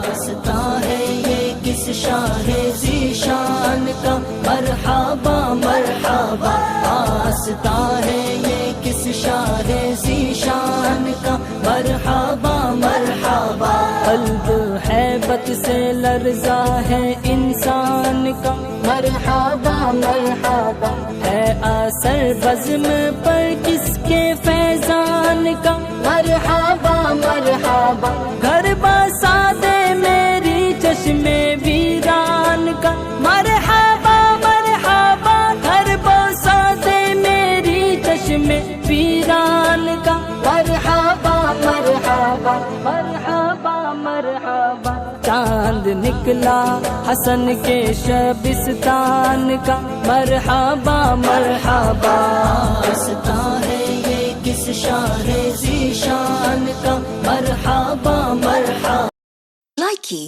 آستا ہے یہ کس شاہ ذیشان کا، مرحبا مرحبا آستا ہے یہ کس شاہ ذیشان کا، مرحبا مرحبا۔ قلب ہیبت سے لرزا ہے انسان کا، مرحبا مرحبا ہے اثر بزم پر کس کے فیضان کا، مرحبا مرحبا گھر بسا دے میری چشم ویران کا، مرحبا مرحبا گھر بسا دے میری چشم ویران کا، مرحبا مرحبا مرحبا مرحبا۔ چاند نکلا حسن کے شبستان کا، مرحبا مرحبا آستا ہے یہ کس شاہ ذیشان کا، مرحبا مرحبا۔ Likey